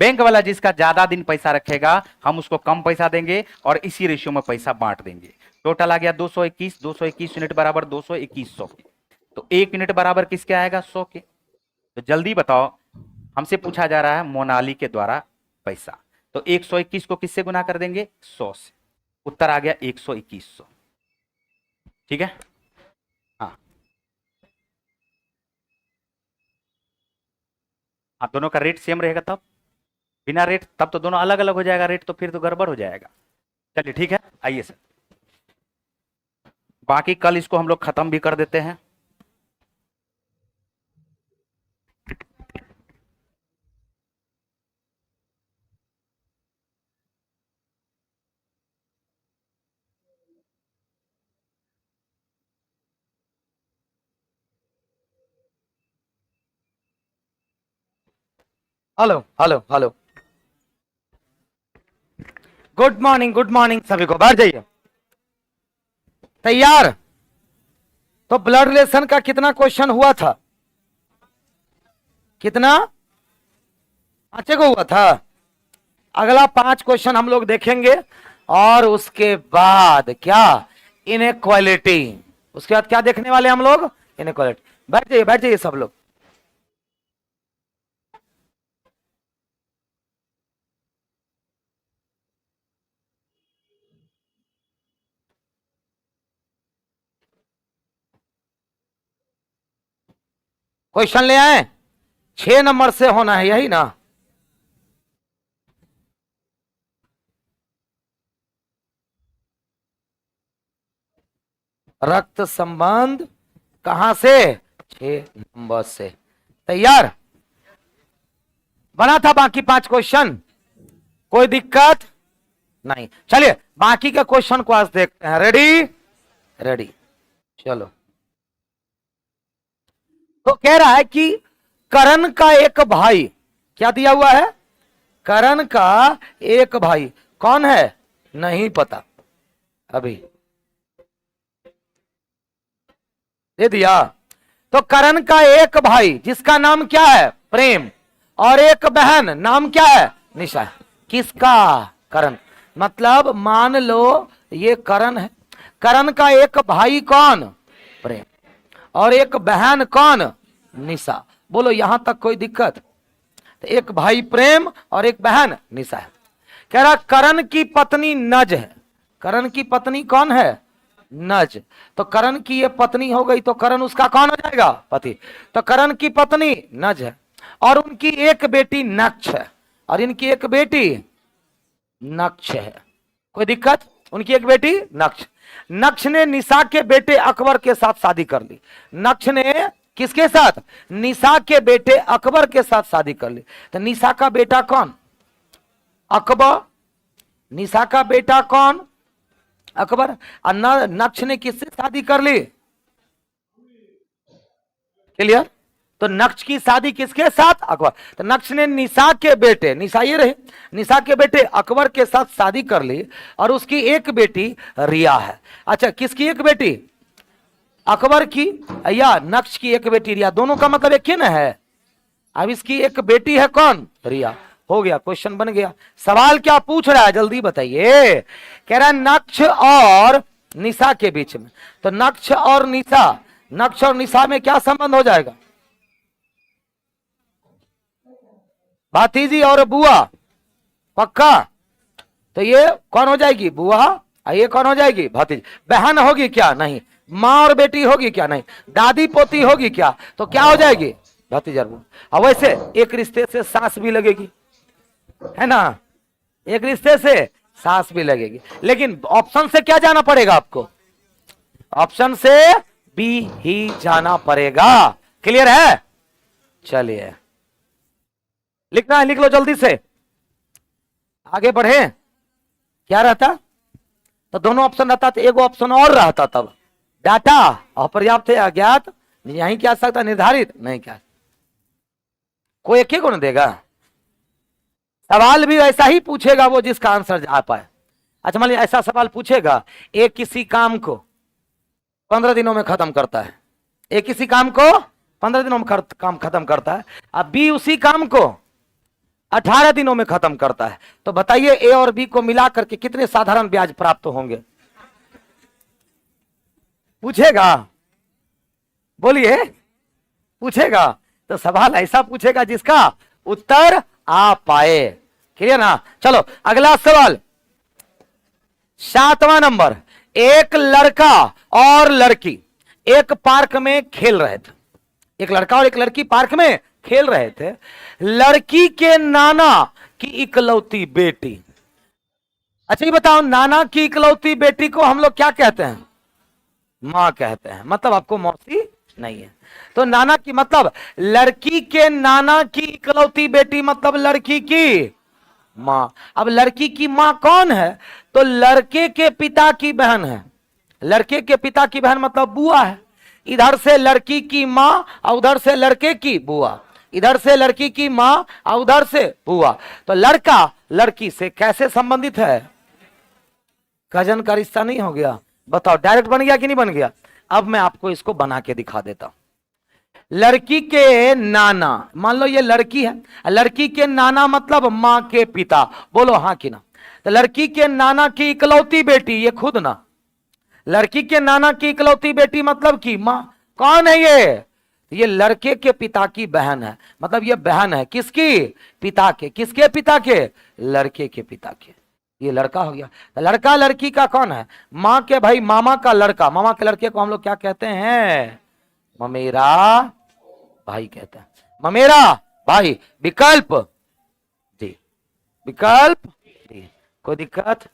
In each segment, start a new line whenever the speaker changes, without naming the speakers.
Bank वाला जिसका ज्यादा दिन पैसा रखेगा हम उसको कम पैसा देंगे और इसी रेशियो में पैसा बांट देंगे। टोटल आ गया 221, 221 यूनिट बराबर 221 के। तो 1 यूनिट बराबर किसके आएगा? 100 के। तो जल्दी बताओ, हमसे पूछा जा रहा है मोनाली के द्वारा पैसा, तो 121 को किससे गुना कर देंगे? 100 से। उत्तर आ गया 121। ठीक है। हाँ हाँ, दोनों का रेट सेम रहेगा तब, बिना रेट तब तो दोनों अलग अलग हो जाएगा रेट, तो फिर तो गड़बड़ हो जाएगा। चलिए ठीक है, आइए सर, बाकी कल इसको हम लोग खत्म भी कर देते हैं।
Hello hello hello, good morning सभी को, बैठ जाइए। तैयार? तो ब्लड रिलेशन का कितना क्वेश्चन हुआ था? कितना? 5 को हुआ था। अगला 5 क्वेश्चन हम लोग देखेंगे और उसके बाद क्या? इनइक्वालिटी। उसके बाद क्या देखने वाले हम लोग? इनइक्वालिटी। बैठ जाइए सब लोग। क्वेश्चन ले आए? 6 नंबर से होना है, यही ना? रक्त संबंध कहां से? 6 नंबर से। तैयार? बना था बाकी 5 क्वेश्चन, कोई दिक्कत नहीं। चलिए बाकी के क्वेश्चन को आज देखते हैं। रेडी? रेडी, चलो। तो कह रहा है कि करण का एक भाई, क्या दिया हुआ है? करण का एक भाई कौन है? नहीं पता, अभी दे दिया। तो करण का एक भाई जिसका नाम क्या है? प्रेम, और एक बहन नाम क्या है? निशा। किसका? करण। मतलब मान लो ये करण है, करण का एक भाई कौन? प्रेम, और एक बहन कौन? निशा। बोलो यहां तक कोई दिक्कत? तो एक भाई प्रेम और एक बहन निशा है। कह रहा करण की पत्नी नज है। करण की पत्नी कौन है? नज। तो करण की ये पत्नी हो गई तो करण उसका कौन हो जाएगा? पति। तो करण की पत्नी नज है और उनकी एक बेटी नक्ष है, और इनकी एक बेटी नक्ष है। कोई दिक्कत? उनकी एक बेटी नक्ष। नक्ष ने निशा के बेटे अकबर के साथ शादी कर ली। नक्ष ने किसके साथ? निशा के बेटे अकबर के साथ शादी कर ली। तो निशा का बेटा कौन? अकबर। निशा का बेटा कौन? अकबर। और नक्ष ने किससे शादी कर ली? क्लियर? तो नक्ष की शादी किसके साथ? अकबर। तो नक्ष ने निशा के बेटे, निशा ये रहे, निशा के बेटे अकबर के साथ शादी कर ली और उसकी एक बेटी रिया है। अच्छा, किसकी एक बेटी? अकबर की या नक्ष की एक बेटी रिया, दोनों का मतलब एक ही ना है। अब इसकी एक बेटी है कौन? रिया। हो गया, क्वेश्चन बन गया। सवाल क्या पूछ रहा है जल्दी बताइए? कह रहा है नक्ष और निशा के बीच में। तो नक्ष और निशा, नक्ष और निशा में क्या संबंध हो जाएगा? भतीजी और बुआ, पक्का। तो ये कौन हो जाएगी? बुआ। और ये कौन हो जाएगी? भतीजी। बहन होगी क्या? नहीं। माँ और बेटी होगी क्या? नहीं। दादी पोती होगी क्या? तो क्या हो जाएगी? भतीजा। और वैसे एक रिश्ते से सास भी लगेगी, है ना? एक रिश्ते से सास भी लगेगी, लेकिन ऑप्शन से क्या जाना पड़ेगा आपको? ऑप्शन से बी ही जाना पड़ेगा। क्लियर है? चलिए लिखना है, लिख लो जल्दी से, आगे बढ़े। क्या रहता? तो दोनों ऑप्शन रहता तो एक ऑप्शन और रहता, तब डाटा अपर्याप्त है, अज्ञात, यहीं क्या सकता, निर्धारित नहीं, क्या कोई एक ही गुण देगा? सवाल भी वैसा ही पूछेगा वो जिसका आंसर आ पाए। अच्छा मान लीजिए ऐसा सवाल पूछेगा, एक किसी काम को 15 दिनों में खत्म करता है, एक किसी काम को 15 दिनों में काम खत्म करता है, अब बी उसी काम को 18 दिनों में खत्म करता है। तो बताइए ए और बी को मिला करके कितने साधारण ब्याज प्राप्त होंगे? पूछेगा, बोलिए, पूछेगा। तो सवाल ऐसा पूछेगा जिसका उत्तर आ पाए। क्लियर ना? चलो अगला सवाल, 7वां नंबर। एक लड़का और लड़की एक पार्क में खेल रहे थे। एक लड़का और एक लड़की पार्क में खेल रहे थे। लड़की के नाना की इकलौती बेटी। अच्छा ये बताओ, नाना की इकलौती बेटी को हम लोग क्या कहते हैं? मां कहते हैं। मतलब आपको मौसी नहीं है। तो नाना की मतलब लड़की के नाना की इकलौती बेटी मतलब लड़की की मां। अब लड़की की मां कौन है? तो लड़के के पिता की बहन है। लड़के के पिता की बहन मतलब बुआ है। इधर से लड़की की मां और उधर से लड़के की बुआ। इधर से लड़की की मां और उधर से बुआ। तो लड़का लड़की से कैसे संबंधित है? कजन का रिश्ता नहीं हो गया? बताओ डायरेक्ट बन गया कि नहीं बन गया? अब मैं आपको इसको बना के दिखा देता हूं। लड़की के नाना, मान लो ये लड़की है, लड़की के नाना मतलब मां के पिता। बोलो हाँ कि ना? तो लड़की के नाना की इकलौती बेटी, ये खुद ना, लड़की के नाना की इकलौती बेटी मतलब की मां। कौन है ये? ये लड़के के पिता की बहन है। मतलब ये बहन है किसकी? पिता के। किसके पिता के? लड़के के पिता के। ये लड़का हो गया। तो लड़का लड़की का कौन है? मां के भाई, मामा का लड़का। मामा के लड़के को हम लोग क्या कहते हैं? ममेरा भाई कहते हैं। ममेरा भाई। विकल्प जी, विकल्प डी। कोई दिक्कत?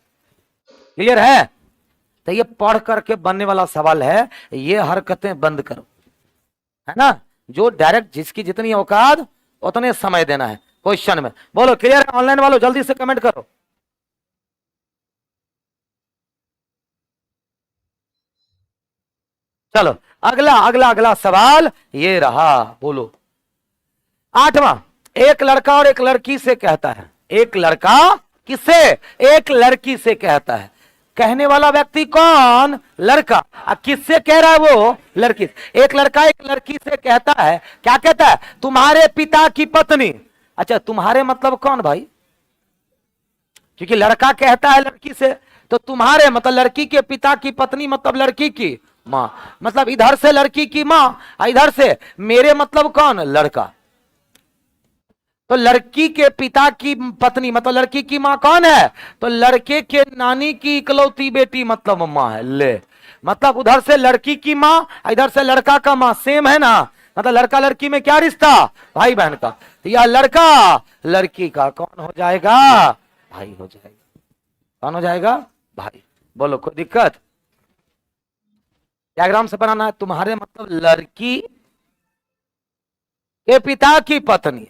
क्लियर है? तो ये पढ़ करके बनने वाला सवाल है। ये हरकतें बंद करो, है ना? जो डायरेक्ट जिसकी जितनी औकात उतने समय देना है क्वेश्चन में। बोलो क्लियर है? ऑनलाइन वालों जल्दी से कमेंट करो। चलो अगला अगला अगला सवाल ये रहा। बोलो 8वां। एक लड़का और एक लड़की से कहता है। एक लड़का किससे? एक लड़की से कहता है। कहने वाला व्यक्ति कौन? लड़का। किससे कह रहा है? वो लड़की। एक लड़का एक लड़की से कहता है, क्या कहता है? तुम्हारे पिता की पत्नी। अच्छा तुम्हारे मतलब कौन भाई? क्योंकि लड़का कहता है लड़की से, तो तुम्हारे मतलब लड़की के पिता की पत्नी मतलब लड़की की मां। मतलब इधर से लड़की की मां और इधर से मेरे मतलब कौन? लड़का। तो लड़की के पिता की पत्नी मतलब लड़की की मां कौन है? तो लड़के के नानी की इकलौती बेटी मतलब मां है। ले, मतलब उधर से लड़की की मां इधर से लड़का का मां सेम है ना? मतलब लड़का लड़की में क्या रिश्ता? भाई बहन का। तो यह लड़का लड़की का कौन हो जाएगा? भाई हो जाएगा। कौन हो जाएगा? भाई। बोलो कोई दिक्कत? डायग्राम से बनाना है। तुम्हारे मतलब लड़की के पिता की पत्नी।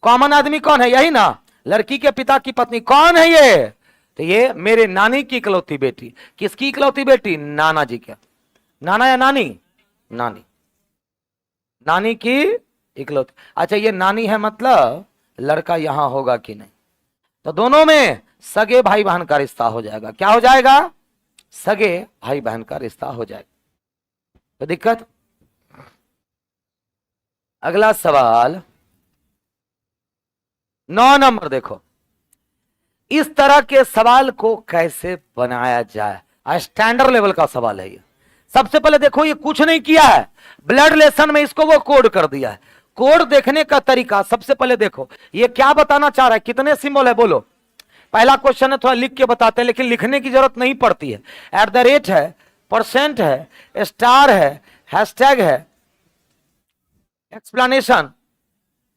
कॉमन आदमी कौन है? यही ना, लड़की के पिता की पत्नी। कौन है ये? तो ये मेरे नानी की इकलौती बेटी। किसकी इकलौती बेटी? नाना जी के। नाना या नानी? नानी। नानी की इकलौती। अच्छा ये नानी है मतलब लड़का यहां होगा कि नहीं? तो दोनों में सगे भाई बहन का रिश्ता हो जाएगा। क्या हो जाएगा? सगे भाई बहन का रिश्ता हो जाएगा। तो दिक्कत? अगला सवाल 9 नंबर देखो। इस तरह के सवाल को कैसे बनाया जाए? स्टैंडर्ड लेवल का सवाल है ये। सबसे पहले देखो ये कुछ नहीं किया है, ब्लड रिलेशन में इसको वो कोड कर दिया है। कोड देखने का तरीका सबसे पहले देखो, ये क्या बताना चाह रहा है? कितने सिंबल है बोलो? पहला क्वेश्चन है, थोड़ा लिख के बताते हैं, लेकिन लिखने की जरूरत नहीं पड़ती है। एट द रेट है, परसेंट है, स्टार है, हैशटैग है, एक्सप्लेनेशन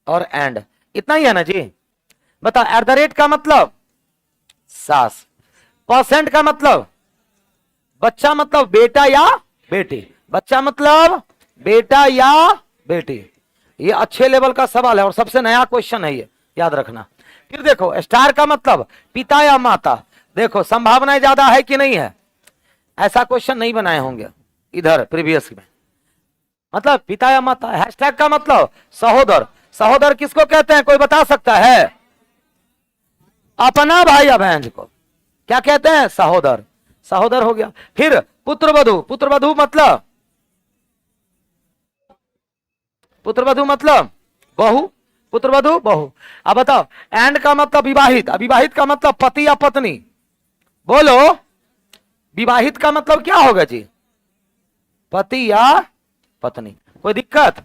और एंड। इतना ही है ना जी? बताओ एट द रेट का मतलब सास, परसेंट का मतलब बच्चा मतलब बेटा या बेटी, बच्चा मतलब बेटा या बेटी। ये अच्छे लेवल का सवाल है और सबसे नया क्वेश्चन है ये, याद रखना। फिर देखो स्टार का मतलब पिता या माता। देखो संभावनाएं ज्यादा है कि नहीं है? ऐसा क्वेश्चन नहीं बनाए होंगे इधर प्रीवियस में। मतलब पिता या माता। हैशटैग का मतलब सहोदर। सहोदर किसको कहते हैं? कोई बता सकता है? अपना भाई या बहन को क्या कहते हैं? सहोदर। सहोदर हो गया। फिर पुत्रवधू। पुत्रवधू मतलब, पुत्रवधू मतलब बहू। पुत्र वधु बहू। अब बताओ एंड का मतलब विवाहित, अविवाहित का मतलब पति या पत्नी। बोलो विवाहित का मतलब क्या होगा जी? पति या पत्नी। कोई दिक्कत?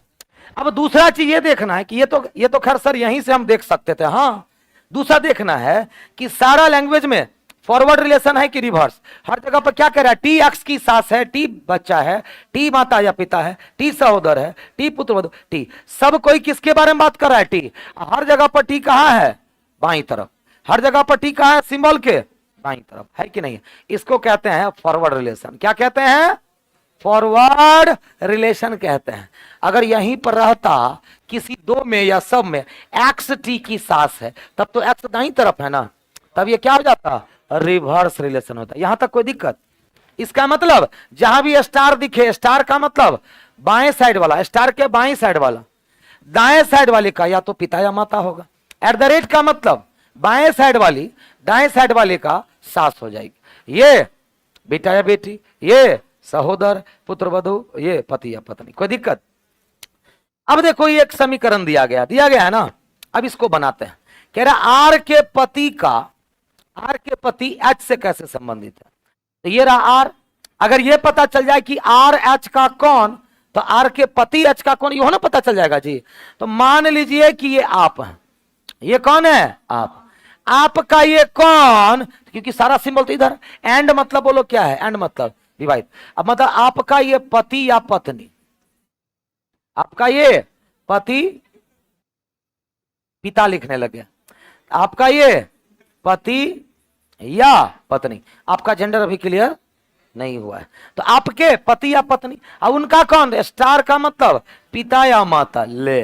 अब दूसरा चीज ये देखना है कि ये तो खैर सर यहीं से हम देख सकते थे। हाँ, दूसरा देखना है कि सारा लैंग्वेज में फॉरवर्ड रिलेशन है कि रिवर्स। हर जगह पर क्या कह रहा है? टी एक्स की सास है, टी बच्चा है, टी माता या पिता है, टी सहोदर है, टी पुत्र वधु, टी। सब कोई किसके बारे में बात कर रहा है? टी। हर जगह पर टी कहां है? बाईं तरफ। हर जगह पर टी कहां है? सिंबल के बाईं तरफ, है कि नहीं? इसको कहते हैं फॉरवर्ड रिलेशन। क्या कहते हैं? फॉरवर्ड रिलेशन कहते हैं। अगर यहीं पर रहता किसी दो में या सब में एक्स टी की सास है, तब तो एक्स दाईं तरफ है ना, तब ये क्या हो जाता? रिवर्स रिलेशन होता। यहां तक कोई दिक्कत? इसका मतलब जहां भी स्टार दिखे, स्टार का मतलब बाएं साइड वाला, स्टार के बाएं साइड वाला, दाएं साइड वाले का या तो पिता या माता होगा। एट द रेट का मतलब बाएं साइड वाली दाएं साइड वाले का सास हो जाएगी। ये बेटा या बेटी, ये सहोदर पुत्र वधु, ये पति या पत्नी। कोई दिक्कत? अब देखो ये एक समीकरण दिया गया है ना। अब इसको बनाते हैं। कह रहा आर के पति एच से कैसे संबंधित है? तो ये रहा आर। अगर ये पता चल जाए कि आर एच का कौन, तो आर के पति एच का कौन, ये ना पता चल जाएगा जी। तो मान लीजिए कि ये आप हैं। ये कौन है? आप। आपका ये कौन, क्योंकि सारा सिंबल तो इधर। एंड मतलब बोलो क्या है? एंड मतलब विवाहित। अब मतलब आपका ये पति या पत्नी, आपका ये पति, पिता लिखने लगे, आपका ये पति या पत्नी। आपका जेंडर अभी क्लियर नहीं हुआ है। तो आपके पति या पत्नी, अब उनका कौन? स्टार का मतलब पिता या माता। ले,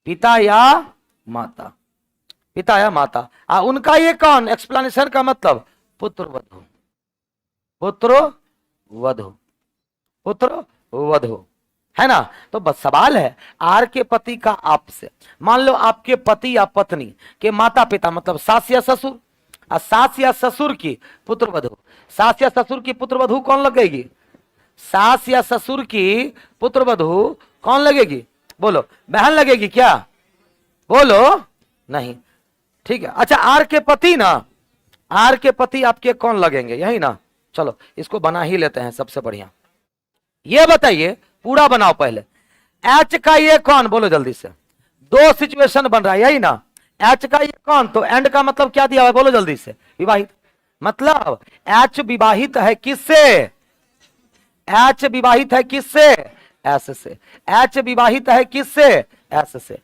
पिता या माता, पिता या माता। उनका ये कौन? एक्सप्लेनेशन का मतलब पुत्र वधु, पुत्र वधु, पुत्र वधु, है ना। तो बस सवाल है आर के पति का आप से। मान लो आपके पति या पत्नी के माता पिता मतलब सास या ससुर, और सास या ससुर की पुत्र वधु। सास या ससुर की पुत्र वधु कौन लगेगी? सास या ससुर की पुत्र वधु कौन लगेगी? बोलो, बहन लगेगी क्या? बोलो नहीं। ठीक है। अच्छा आर के पति ना, आर के पति आपके कौन लगेंगे? यही ना। चलो इसको बना ही लेते हैं, सबसे बढ़िया। ये बताइए, पूरा बनाओ पहले। एच का ये कौन? बोलो जल्दी से। दो सिचुएशन बन रहा है, यही ना। एच का ये कौन, तो एंड का मतलब क्या दिया हुआ है? बोलो जल्दी से। विवाहित। मतलब एच विवाहित है किससे? एच विवाहित है किससे? एस से। एच विवाहित है किससे? एस से।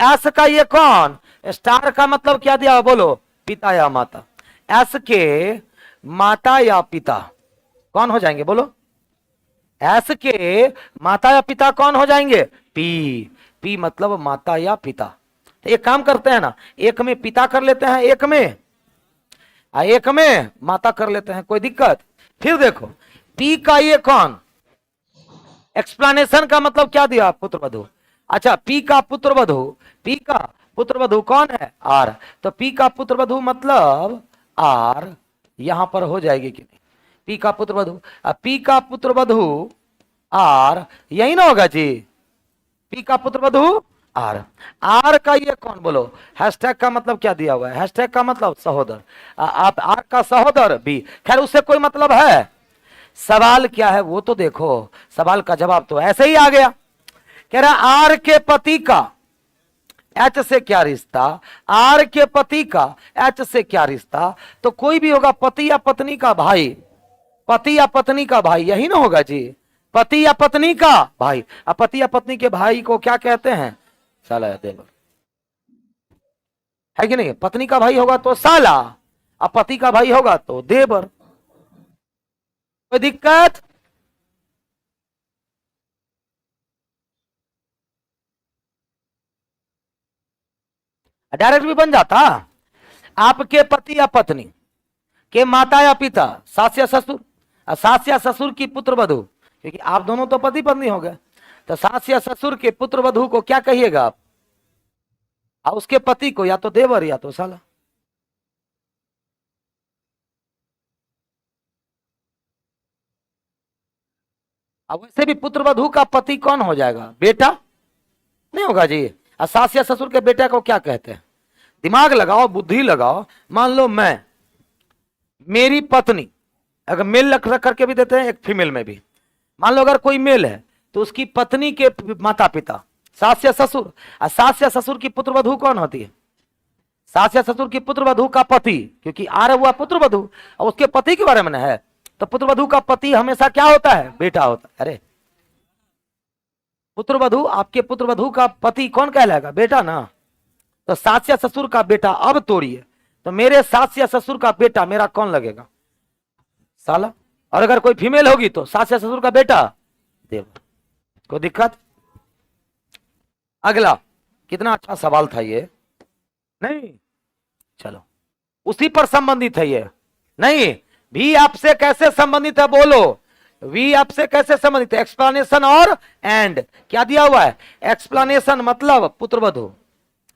एस का ये कौन? स्टार का मतलब क्या दिया हुआ? बोलो, पिता या माता। एस के माता या पिता कौन हो जाएंगे? बोलो, एस के माता या पिता कौन हो जाएंगे? पी। पी मतलब माता या पिता। एक काम करते हैं ना, एक में पिता कर लेते हैं, एक में माता कर लेते हैं। कोई दिक्कत? फिर देखो पी का ये कौन? एक्सप्लेनेशन का मतलब क्या दिया? पुत्र वधु। अच्छा पी का पुत्र वधु, पी का पुत्र वधु कौन है? आर। तो पी का पुत्र वधु मतलब आर यहां पर हो जाएगी कि नहीं? पी का पुत्र वधु, पी का पुत्र वधु आर, यही ना होगा जी। पी का पुत्र वधु आर। आर का ये कौन? बोलो, हैशटैग का मतलब क्या दिया हुआ है? हैशटैग का मतलब सहोदर। आप आर का सहोदर बी। खैर उससे कोई मतलब है? सवाल क्या है वो तो देखो। सवाल का जवाब तो ऐसे ही आ गया। कह रहा आर के पति का एच से क्या रिश्ता? आर के पति का एच से क्या रिश्ता? तो कोई भी होगा, पति या पत्नी का भाई, पति या पत्नी का भाई, यही ना होगा जी। पति या पत्नी का भाई। अब पति या पत्नी के भाई को क्या कहते हैं? साला या देवर, है कि नहीं? पत्नी का भाई होगा तो साला, अब पति का भाई होगा तो देवर। कोई दिक्कत? डायरेक्ट भी बन जाता। आपके पति या पत्नी के माता या पिता, सास या ससुर, सास या ससुर की पुत्र वधु, क्योंकि आप दोनों तो पति पत्नी हो गए, तो सास या ससुर के पुत्र वधु को क्या कहिएगा आप? और उसके पति को या तो देवर या तो साला। अब वैसे भी पुत्र वधु का पति कौन हो जाएगा? बेटा नहीं होगा जी। और सास या ससुर के बेटे को क्या कहते हैं? दिमाग लगाओ, बुद्धि लगाओ। मान लो मैं, मेरी पत्नी, अगर मेल रख करके भी देते हैं, एक फीमेल में भी। मान लो अगर कोई मेल है तो उसकी पत्नी के माता पिता सास या ससुर, और सास या ससुर की पुत्र वधू कौन होती है? सास या ससुर की पुत्र वधू का पति, क्योंकि आ रहा हुआ पुत्र वधू और उसके पति के बारे में है, तो पुत्र वधू का पति हमेशा क्या होता है? बेटा होता है। अरे पुत्र वधू, आपके पुत्र वधू का पति कौन कहलाएगा? बेटा ना। तो सास या ससुर का बेटा, अब तोड़िए, तो मेरे सास या ससुर का बेटा मेरा कौन लगेगा? साला। और अगर कोई फीमेल होगी तो सास या ससुर का बेटा देवर। कोई दिक्कत? अगला, कितना अच्छा सवाल था ये, नहीं? चलो, उसी पर संबंधित है ये। नहीं, भी आपसे कैसे संबंधित है? बोलो, वी आपसे कैसे संबंधित है? एक्सप्लेनेशन और एंड। क्या दिया हुआ है? एक्सप्लेनेशन मतलब पुत्रवधू,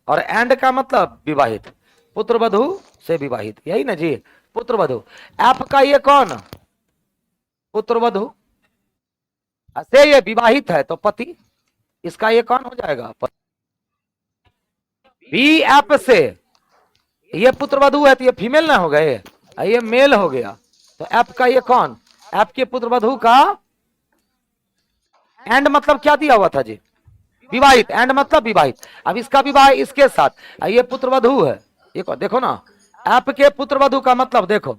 और एंड का मतलब विवाहित, पुत्रवधू से विवाहित, यही ना जी? पुत्रवधू। आपका ये कौन? पुत्रवधू से ये विवाहित है तो पति, इसका ये कौन हो जाएगा? पति। वी ऐप से ये पुत्रवधू है तो ये फीमेल ना हो गए, ये मेल हो गया, तो ऐप का ये कौन? ऐप के पुत्रवधू का एंड मतलब क्या दिया हुआ था जी? विवाहित। एंड मतलब विवाहित। अब इसका विवाह इसके साथ, ये पुत्रवधू है, ये देखो ना, ऐप के पुत्रवधू का मतलब देखो,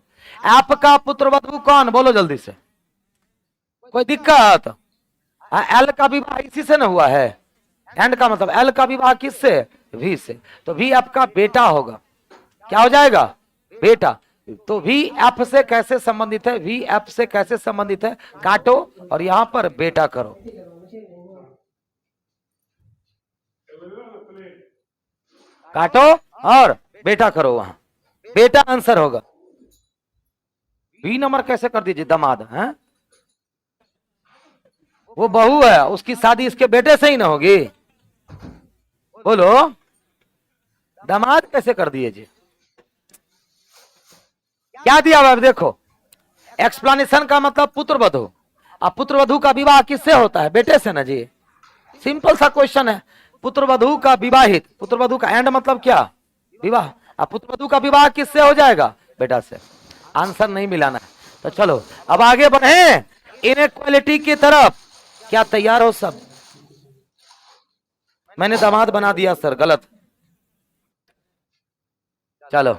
ऐप का पुत्रवधू कौन? बोलो जल्दी से। कोई दिक्कत? एल का विवाह इसी से ना हुआ है। एंड का मतलब एल का विवाह किससे? वी से। तो वी आपका बेटा होगा। क्या हो जाएगा? बेटा। तो वी एफ से कैसे संबंधित है? वी एफ से कैसे संबंधित है? काटो और यहां पर बेटा करो। काटो और बेटा करो, वहां बेटा आंसर होगा। वी नंबर कैसे कर दीजिए? दामाद है, वो बहू है, उसकी शादी इसके बेटे से ही ना होगी? बोलो, दामाद कैसे कर दिए जी? क्या दिया हुआ? देखो, एक्सप्लेनेशन का मतलब पुत्रवधू, अब पुत्रवधू का विवाह किससे होता है? बेटे से ना जी? सिंपल सा क्वेश्चन है। पुत्रवधू का विवाहित, पुत्रवधू का एंड मतलब क्या? विवाह। अब पुत्रवधू का विवाह किससे हो जाएगा? बेटा से। आंसर नहीं मिलाना है। तो चलो अब आगे बढ़े इनइक्वालिटी की तरफ। क्या तैयार हो सब? मैंने दामाद बना दिया सर, गलत। चलो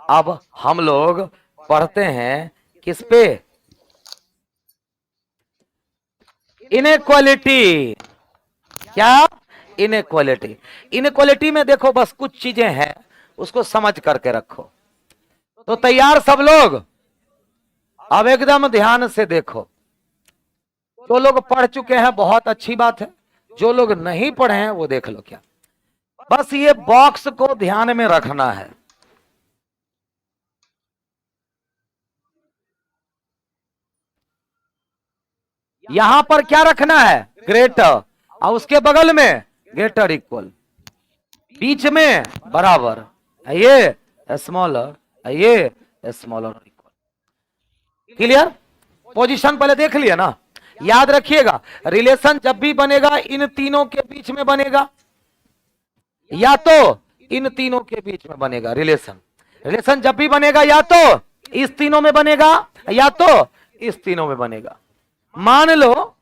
अब हम लोग पढ़ते हैं किस पे? इनइक्वालिटी। क्या? इनइक्वालिटी। इनइक्वालिटी में देखो बस कुछ चीजें हैं, उसको समझ करके रखो। तो तैयार सब लोग? अब एकदम ध्यान से देखो। जो लोग पढ़ चुके हैं बहुत अच्छी बात है, जो लोग नहीं पढ़े हैं वो देख लो। क्या बस ये बॉक्स को ध्यान में रखना है। यहां पर क्या रखना है? ग्रेटर, और उसके बगल में ग्रेटर इक्वल, बीच में बराबर, ये स्मॉलर, ये स्मॉलर इक्वल। क्लियर? पोजीशन पहले देख लिया ना? याद रखिएगा, रिलेशन जब भी बनेगा इन तीनों के बीच में बनेगा, या तो इन तीनों के बीच में बनेगा रिलेशन। रिलेशन जब भी बनेगा या तो इस तीनों में बनेगा या तो इस तीनों में बनेगा। मान लो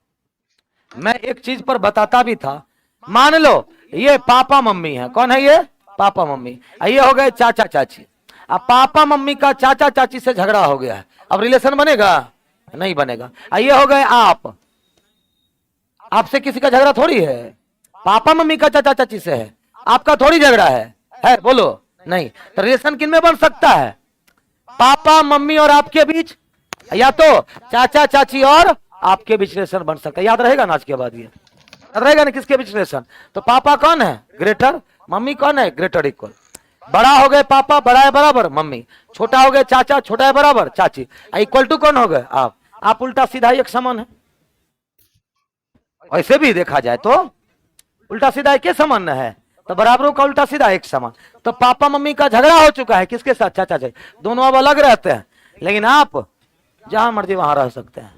मैं एक चीज पर बताता भी था, मान लो ये पापा मम्मी है। कौन है ये? Papa mummy. ये हो गए चाचा चाची। अब पापा मम्मी का चाचा चाची से झगड़ा हो गया है, अब रिलेशन बनेगा? नहीं बनेगा। ये हो गए आप, आपसे किसी का झगड़ा थोड़ी है, पापा मम्मी का चाचा चाची से है, आपका थोड़ी झगड़ा है? बोलो नहीं। तो रिलेशन किन में बन सकता है? पापा मम्मी और आपके बीच, या तो चाचा चाची और आपके बीच रिलेशन बन सकता है। याद रहेगा ना आज के बाद? ये याद रहेगा ना किसके बीच रिलेशन? तो पापा कौन है? ग्रेटर। मम्मी कौन है? Greater equal. बड़ा हो गए पापा, बड़ा है बराबर मम्मी। छोटा हो गए चाचा, छोटा है बराबर चाची। इक्वल टू कौन हो गए? आप उल्टा सीधा एक समान है। ऐसे भी देखा जाए तो उल्टा सीधा एक समान है, तो बराबरों का उल्टा सीधा एक समान। तो पापा मम्मी का झगड़ा हो चुका है, किसके साथ? चाचा चाची। दोनों अब अलग रहते हैं, लेकिन आप जहां मर्जी वहां रह सकते हैं,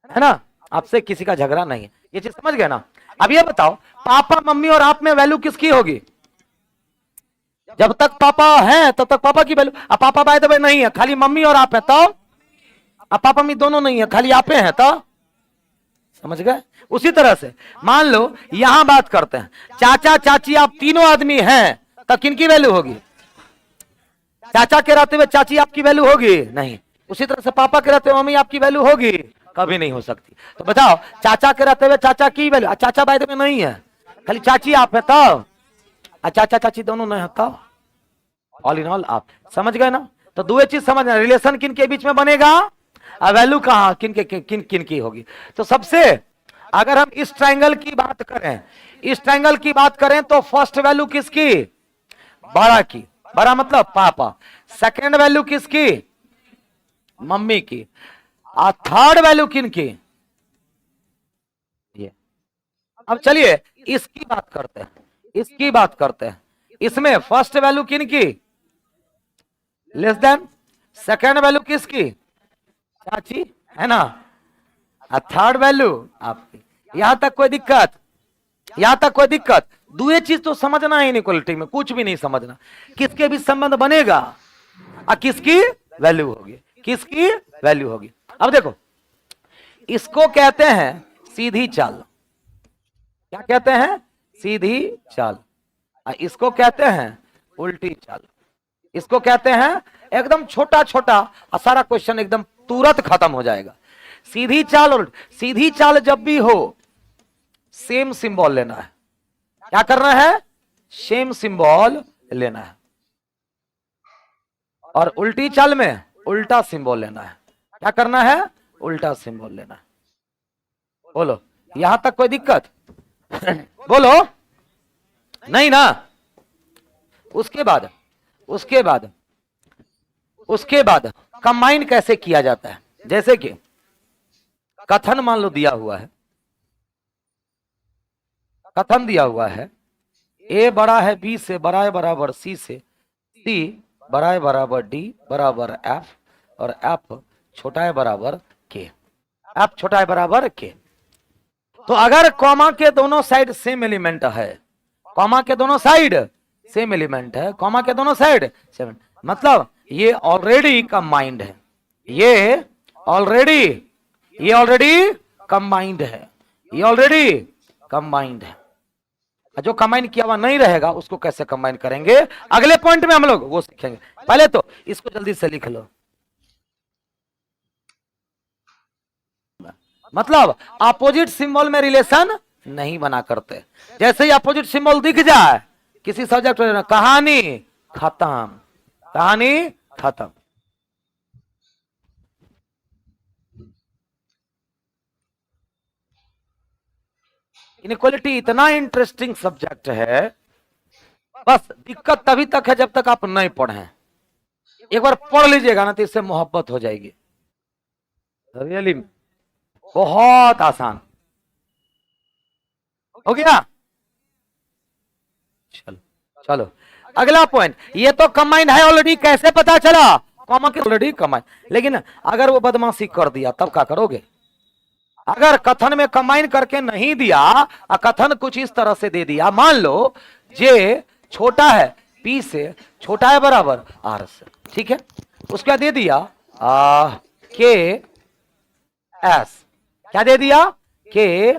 है ना? आपसे किसी का झगड़ा नहीं है। ये चीज समझ गए ना? अब ये बताओ, पापा मम्मी और आप में वैल्यू किसकी होगी? जब तक पापा है तब तक पापा की वैल्यू। अब पापा बाय द वे नहीं है, खाली मम्मी और आप है तो, अब पापा मम्मी दोनों नहीं है, खाली आपे हैं तो, समझ गए? उसी तरह से मान लो यहां बात करते हैं, चाचा चाची आप तीनों आदमी हैं, तब किनकी वैल्यू होगी? चाचा के रहते हुए चाची आपकी वैल्यू होगी? नहीं। उसी तरह से पापा के रहते हुए मम्मी आपकी वैल्यू होगी? कभी नहीं हो सकती। तो बताओ, चाचा के रहते हुए चाचा की वैल्यू, चाचा बाय द वे नहीं है, खाली चाची आप है तब, चाचा चाची दोनों नहीं है तब, ऑल इन ऑल आप। समझ गए ना? तो दो चीज समझना, रिलेशन किन के बीच में बनेगा, वैल्यू कहां किन की होगी। तो सबसे, अगर हम इस ट्रायंगल की बात करें, इस ट्रायंगल की बात करें तो फर्स्ट वैल्यू किसकी? बड़ा की, बड़ा मतलब पापा। सेकंड वैल्यू किसकी? मम्मी की। और थर्ड वैल्यू किन की? ये। अब चलिए इसकी बात करते हैं, इसकी बात करते हैं। इसमें फर्स्ट वैल्यू किन की? Less than. सेकंड वैल्यू किसकी? चाची, है ना? थर्ड वैल्यू आपकी। यहां तक कोई दिक्कत? यहां तक कोई दिक्कत? दो चीज तो समझना है इनइक्वालिटी में, कुछ भी नहीं समझना। किसके बीच संबंध बनेगा और किसकी वैल्यू होगी, किसकी वैल्यू होगी। अब देखो, इसको कहते हैं सीधी चाल। क्या कहते हैं? सीधी चाल। इसको कहते हैं उल्टी चाल। इसको कहते हैं, एकदम छोटा छोटा और सारा क्वेश्चन एकदम तुरंत खत्म हो जाएगा। सीधी चाल और सीधी चाल जब भी हो, सेम सिंबल लेना है। क्या करना है? सेम सिंबल लेना है। और उल्टी चाल में उल्टा सिंबल लेना है। क्या करना है? उल्टा सिंबल लेना है। बोलो, यहां तक कोई दिक्कत? बोलो, नहीं ना? उसके बाद उसके बाद कंबाइन कैसे किया जाता है? जैसे कि कथन मान लो दिया हुआ है, कथन दिया हुआ है, ए बड़ा है बी से, बड़ा है बराबर सी से, सी बड़ा है बराबर डी बराबर एफ, और एफ छोटा है बराबर के, एफ छोटा है बराबर के। तो अगर कॉमा के दोनों साइड सेम एलिमेंट है, कॉमा के दोनों साइड सेम एलिमेंट है, कॉमा के दोनों साइड सेम, मतलब ये ऑलरेडी कंबाइंड है, ये ऑलरेडी कंबाइंड है, ये ऑलरेडी कंबाइंड है। जो कंबाइन किया हुआ नहीं रहेगा उसको कैसे कंबाइन करेंगे, अगले पॉइंट में हम लोग वो सीखेंगे। पहले तो इसको जल्दी से लिख लो। मतलब अपोजिट सिंबल में रिलेशन नहीं बना करते। जैसे ही अपोजिट सिंबल दिख जाए किसी सब्जेक्ट में, कहानी खत्म, कहानी खत्म। इनइक्वालिटी इतना इंटरेस्टिंग सब्जेक्ट है, बस दिक्कत तभी तक है जब तक आप नहीं पढ़े। एक बार पढ़ लीजिएगा ना तो इससे मोहब्बत हो जाएगी। रियली बहुत आसान हो गया। चलो चलो अगला पॉइंट। ये तो कंबाइन है ऑलरेडी, कैसे पता चला? कॉमा के ऑलरेडी कंबाइन। लेकिन अगर वो बदमाशी कर दिया तब क्या करोगे? अगर कथन में कंबाइन करके नहीं दिया और कथन कुछ इस तरह से दे दिया, मान लो जे छोटा है पी से, छोटा है बराबर आर से, ठीक है, उसका दे दिया के एस, क्या दे दिया? के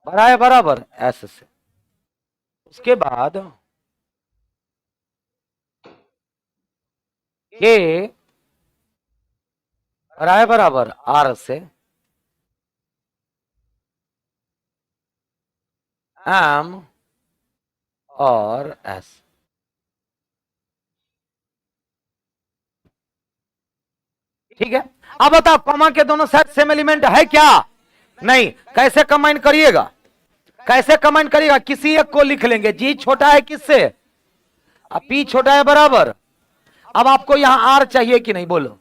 बड़ा है बराबर एस से। उसके बाद के बड़ा है बराबर आर से, एम और एस। ठीक है, अब बताओ कॉमा के दोनों साइड सेम एलिमेंट है क्या? नहीं। कैसे कंबाइन करिएगा? कैसे कंबाइन करिएगा? किसी एक को लिख लेंगे। जी छोटा है किससे? अब पी छोटा है बराबर, अब आपको यहां आर चाहिए कि नहीं बोलो?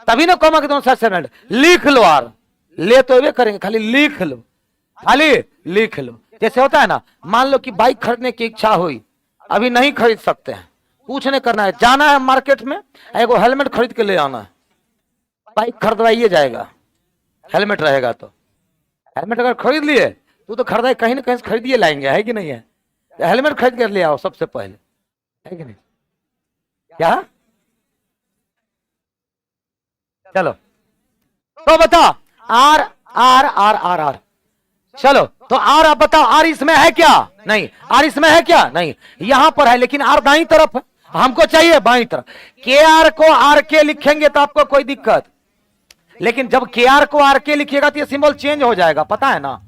तभी ना कॉमा के दोनों साइड सेम एलिमेंट। लिख लो आर, ले तो वे करेंगे, खाली लिख लो, खाली लिख लो। जैसे होता है ना, मान लो कि बाइक खरीदने की इच्छा हुई, अभी नहीं खरीद सकते हैं, कुछ नहीं करना है, जाना है मार्केट में, एगो हेलमेट खरीद के ले आना है, बाइक खरीदवाइए जाएगा, हेलमेट रहेगा तो हेलमेट अगर खरीद लिए, तू तो खरीदा कहीं ना कहीं से खरीदिए लाएंगे, है कि नहीं है? तो हेलमेट खरीद कर ले आओ सबसे पहले, है कि नहीं? क्या? चलो तो बताओ, R R R R R, चलो तो आर आप बताओ, आर इसमें है क्या? नहीं। आर इसमें है क्या? नहीं। यहां पर है, लेकिन आर दाईं तरफ है, हमको चाहिए बाईं तरफ। के आर को आर के लिखेंगे तो आपको कोई दिक्कत, लेकिन जब के आर को आर के लिखिएगा तो ये सिंबल चेंज हो जाएगा, पता है ना,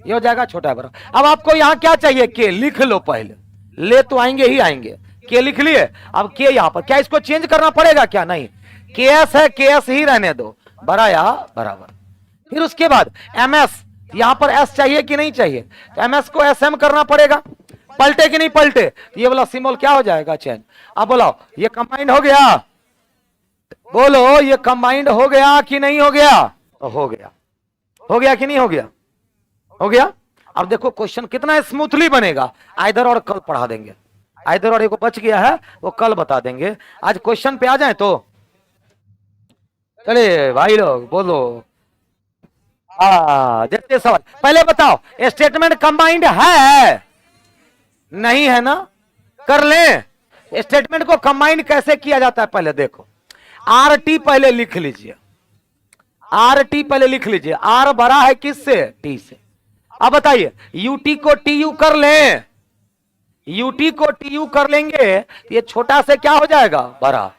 ये हो जाएगा छोटा बड़ा। अब आपको यहां क्या चाहिए? के लिख लो पहले, ले तो आएंगे ही आएंगे, के लिख लिए। अब के यहां पर क्या इसको चेंज करना पड़ेगा क्या? नहीं, के एस है, के एस ही रहने दो, बड़ा या बराबर। फिर उसके बाद एम एस, यहां पर एस चाहिए कि नहीं चाहिए? तो एम एस को एस एम करना पड़ेगा, पलटे कि नहीं पलटे? ये वाला सिंबल क्या हो जाएगा? चेंज। अब बोलो ये कंबाइंड हो गया, बोलो ये कंबाइंड हो गया कि नहीं हो गया? तो हो गया। हो गया कि नहीं हो गया? हो गया। अब देखो क्वेश्चन कितना स्मूथली बनेगा, आइदर और कल पढ़ा देंगे, आइदर और एक बच गया है वो कल बता देंगे। आज क्वेश्चन पे आ जाए तो चले भाई लोग, बोलो। देखते सवाल, पहले बताओ स्टेटमेंट कंबाइंड है नहीं है ना? कर ले। स्टेटमेंट को कंबाइंड कैसे किया जाता है पहले देखो, आर टी पहले लिख लीजिए, आर टी पहले लिख लीजिए। आर बड़ा है किससे? टी से। अब बताइए यूटी को टी यू कर ले, यूटी को टी यू कर लेंगे तो ये छोटा से क्या हो जाएगा? बड़ा।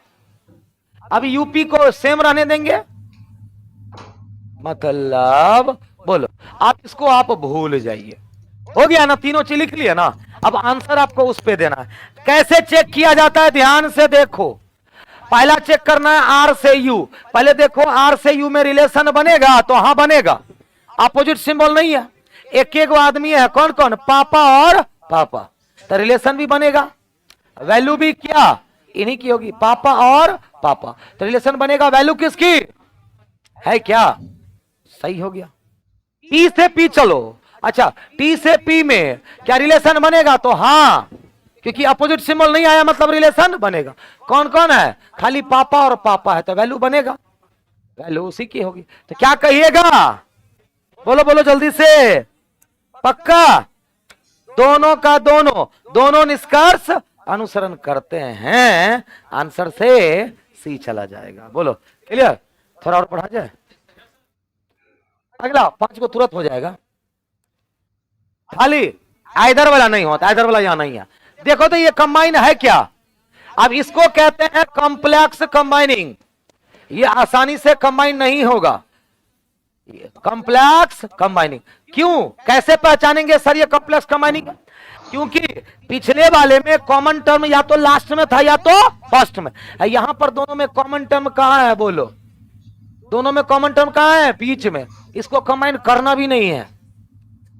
अब यूपी को सेम रहने देंगे, मतलब बोलो आप इसको आप भूल जाइए। हो गया ना, तीनों चीज लिख लिया ना। अब आंसर आपको उस पे देना है। कैसे चेक किया जाता है ध्यान से देखो। पहला चेक करना है आर से यू, पहले देखो आर से यू में रिलेशन बनेगा तो हाँ बनेगा, अपोजिट सिंबल नहीं है, एक एक आदमी है, कौन कौन? पापा और पापा, तो रिलेशन भी बनेगा। वैल्यू भी क्या इन्हीं की होगी, पापा और पापा, तो रिलेशन बनेगा। वैल्यू किसकी है? क्या सही हो गया? टी से पी चलो, अच्छा टी से पी में क्या रिलेशन बनेगा? तो हाँ, क्योंकि अपोजिट सिंबल नहीं आया मतलब रिलेशन बनेगा। कौन कौन है? खाली पापा और पापा है, तो वैल्यू बनेगा, वैल्यू उसी की होगी। तो क्या कहिएगा? बोलो बोलो जल्दी से, पक्का? दोनों का दोनों, दोनों निष्कर्ष अनुसरण करते हैं, आंसर से सी चला जाएगा। बोलो क्लियर? थोड़ा और पढ़ा जाए, अगला 5 को तुरंत हो जाएगा। खाली आइदर वाला नहीं होता, आइदर वाला यहां नहीं है। देखो तो ये कंबाइन है क्या? अब इसको कहते हैं कॉम्प्लेक्स कंबाइनिंग, ये आसानी से कंबाइन नहीं होगा, कॉम्प्लेक्स कंबाइनिंग। क्यों, कैसे पहचानेंगे सर ये कॉम्प्लेक्स कंबाइनिंग? क्योंकि पिछले वाले में कॉमन टर्म या तो लास्ट में था या तो फर्स्ट में, यहां पर दोनों में कॉमन टर्म कहां है? बोलो, दोनों में कॉमन टर्म कहां है? बीच में। इसको कंबाइन करना भी नहीं है।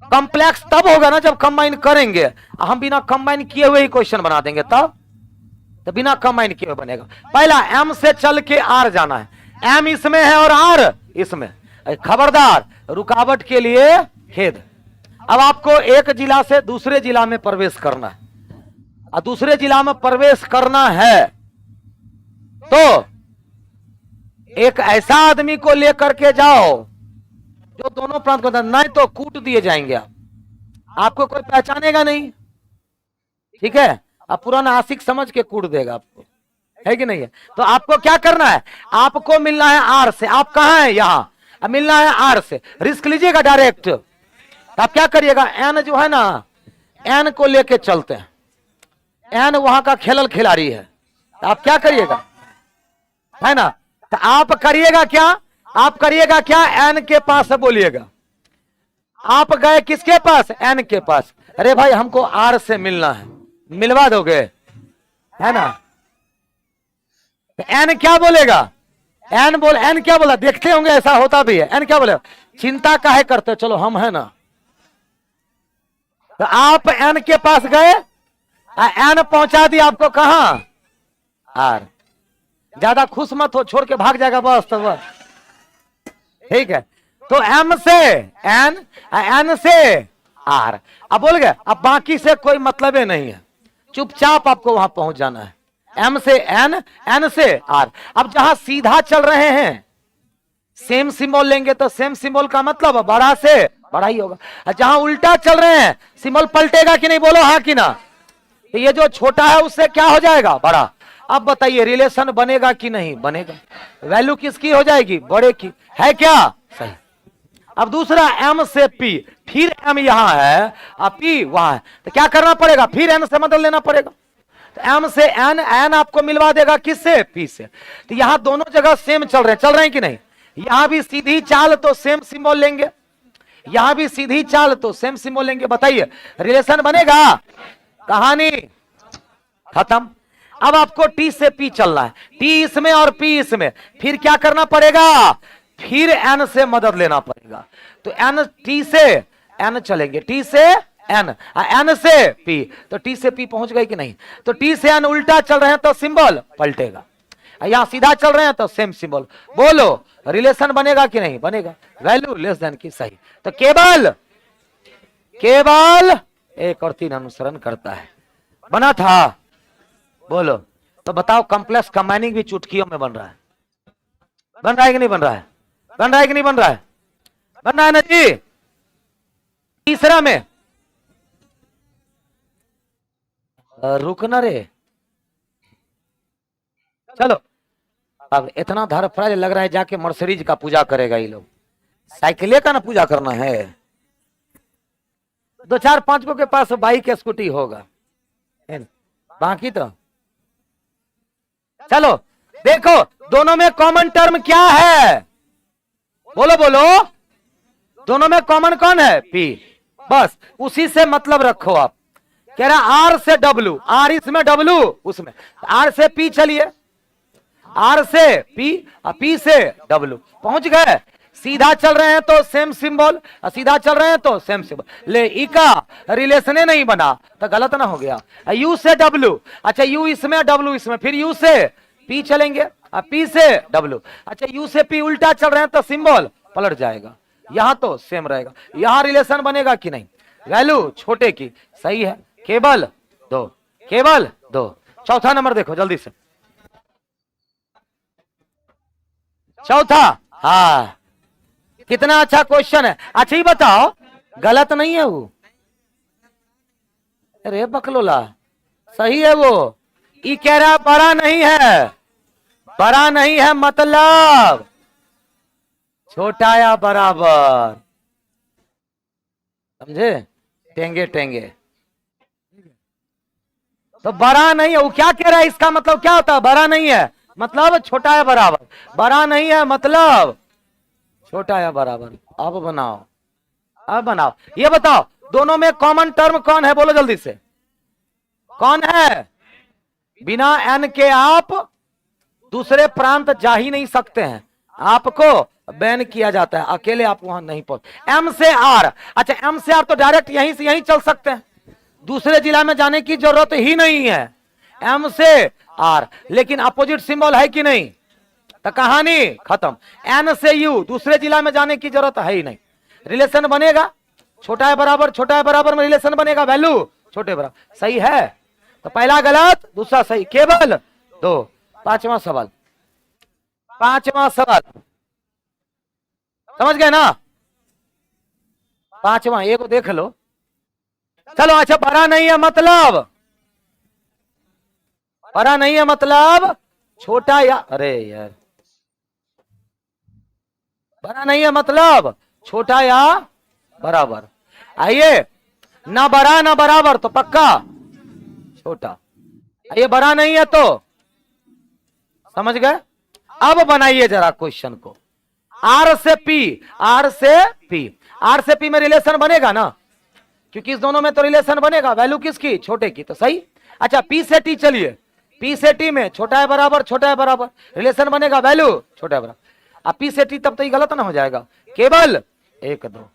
कॉम्प्लेक्स तब होगा ना जब कंबाइन करेंगे, हम बिना कंबाइन किए हुए ही क्वेश्चन बना देंगे, तब तो बिना कंबाइन किए हुए बनेगा। पहला एम से चल के आर जाना है, एम इसमें है और आर इसमें, खबरदार रुकावट के लिए खेद। अब आपको एक जिला से दूसरे जिला में प्रवेश करना है, और दूसरे जिला में प्रवेश करना है तो एक ऐसा आदमी को लेकर के जाओ जो दोनों प्रांत को, नहीं तो कूट दिए जाएंगे आपको कोई पहचानेगा नहीं, ठीक है? अब पुराना आशिक समझ के कूट देगा आपको, है कि नहीं है? तो आपको क्या करना है? आपको मिलना है आर से। आप कहां है? यहां। अब मिलना है आर से, रिस्क लीजिएगा डायरेक्ट। तो आप क्या करिएगा? एन जो है ना, एन को लेके चलते हैं, एन वहां का खेलल खिलाड़ी है, तो आप क्या करिएगा? है ना, तो आप करिएगा क्या? आप करिएगा क्या? एन के पास बोलिएगा। आप गए किसके पास? एन के पास। अरे भाई हमको आर से मिलना है, मिलवा दोगे? है ना, एन क्या बोलेगा? एन क्या बोला? देखते होंगे ऐसा होता भी है। एन क्या बोलेगा? चिंता काहे करते, चलो हम है ना। तो आप एन के पास गए, एन पहुंचा दिया आपको कहां? आर। ज्यादा खुश मत हो, छोड़ के भाग जाएगा बस, तो बस ठीक है। तो एम से एन, एन से आर। अब बोल गए, अब बाकी से कोई मतलब नहीं है, चुपचाप आपको वहां पहुंच जाना है। एम से एन, एन से आर। अब जहां सीधा चल रहे हैं सेम सिंबल लेंगे तो सेम सिंबल का मतलब बड़ा से बड़ा ही होगा। और जहां उल्टा चल रहे हैं सिंबल पलटेगा कि नहीं, बोलो हाँ कि ना। तो ये जो छोटा है उससे क्या हो जाएगा, बड़ा। अब बताइए रिलेशन बनेगा कि नहीं बनेगा, वैल्यू किसकी हो जाएगी, बड़े की, है क्या, सही। अब दूसरा m से p, फिर m यहां है और p वहां है, तो क्या करना पड़ेगा, फिर n से बदल लेना पड़ेगा। तो m से n, n आपको मिलवा देगा किससे, p से। तो यहां दोनों जगह सेम चल रहे हैं कि नहीं, यहां भी सीधी चाल तो सेम सिंबल लेंगे, यहां भी सीधी चाल तो सेम सिंबल लेंगे। बताइए रिलेशन बनेगा, कहानी खत्म। अब आपको t से p चलना है, t इसमें और p इसमें, फिर क्या करना पड़ेगा, फिर n से मदद लेना पड़ेगा। तो n, t से n चलेंगे, t से n, n से p, तो t से p पहुंच गए कि नहीं। तो t से n उल्टा चल रहे हैं तो सिंबल पलटेगा, यहां सीधा चल रहे हैं तो सेम सिंबल। बोलो रिलेशन बनेगा कि नहीं बनेगा, वैल्यू लेस देन की, सही। तो केवल 1 और 3 अनुसरण करता है, बना था। बोलो तो बताओ कॉम्प्लेक्स कंबाइनिंग भी चुटकियों में बन रहा है, बन रहा है कि नहीं बन रहा है, बन रहा है कि नहीं बन रहा है, बन रहा है ना जी। तीसरा में रुकना रे, चलो अब इतना धरफड़ा लग रहा है जाके मर्सिडीज का पूजा करेगा ये लोग, साइकिले का ना पूजा करना है। 2-4-5 को के पास बाइक स्कूटी होगा, बाकी तो चलो देखो दोनों में कॉमन टर्म क्या है, बोलो बोलो, दोनों में कॉमन कौन है, P। बस उसी से मतलब रखो आप। कह रहा R से W, R इसमें W उसमें, R से P चलिए, R से P और P से W, पहुंच गए। सीधा चल रहे हैं तो सेम सिंबल, सीधा चल रहे हैं तो सेम सिंबल। ले ई का रिलेशन नहीं बना तो गलत ना हो गया। U से W, अच्छा U इसमें W इसमें, फिर U से P चलेंगे और P से W, अच्छा U से P उल्टा चल रहे हैं तो सिंबल पलट जाएगा, यहां तो सेम रहेगा। यहां रिलेशन बनेगा कि नहीं, वैल्यू छोटे की, सही है। केवल 2, केवल 2। चौथा नंबर देखो जल्दी से, चौथा, हाँ कितना अच्छा क्वेश्चन है। अच्छा ही बताओ गलत नहीं है वो, अरे बकलोला सही है वो। ये कह रहा बड़ा नहीं है, बड़ा नहीं है मतलब छोटा या बराबर, समझे, टेंगे टेंगे। तो बड़ा नहीं है, वो क्या कह रहा है, इसका मतलब क्या होता है, बड़ा नहीं है मतलब छोटा या बराबर, बड़ा नहीं है मतलब छोटा या बराबर। अब बनाओ, अब बनाओ, ये बताओ दोनों में कॉमन टर्म कौन है, बोलो जल्दी से, कौन है। बिना n के आप दूसरे प्रांत जा ही नहीं सकते हैं, आपको बैन किया जाता है, अकेले आप वहां नहीं पहुंच। m से r, अच्छा m से r तो डायरेक्ट यहीं से यहीं चल सकते हैं, दूसरे जिला में जाने की जरूरत ही नहीं है। m से r, लेकिन अपोजिट सिंबल है कि नहीं, तो कहानी खत्म। n से u, दूसरे जिला में जाने की जरूरत है ही नहीं, रिलेशन बनेगा छोटा है बराबर, छोटा है बराबर में रिलेशन बनेगा, वैल्यू छोटे बराबर, सही है। तो पहला गलत दूसरा सही, केवल 2। पांचवा सवाल, पांचवा सवाल समझ गए ना, पांचवा एक को देख लो। चलो अच्छा बड़ा नहीं है मतलब, बड़ा नहीं है मतलब छोटा या, अरे यार बड़ा नहीं है मतलब छोटा या बराबर। आइए ना बड़ा ना बराबर तो पक्का छोटा, आइए बड़ा नहीं है तो, समझ गए। अब बनाइए जरा क्वेश्चन को, R से P, R से P, R से P में रिलेशन बनेगा ना, क्योंकि इस दोनों में तो रिलेशन बनेगा, वैल्यू किसकी, छोटे की, तो सही। अच्छा P से T चलिए, P से T में छोटा है बराबर, छोटा है बराबर, रिलेशन बनेगा, वैल्यू छोटा है बराबर। अब P से T तब तो ये गलत ना हो जाएगा, केवल 1 2,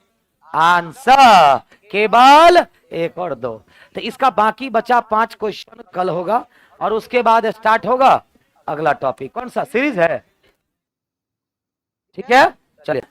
आंसर केवल 1 और 2। तो इसका बाकी बचा 5 क्वेश्चन कल होगा, और उसके बाद स्टार्ट होगा अगला टॉपिक। कौन सा सीरीज है, ठीक है, चलिए।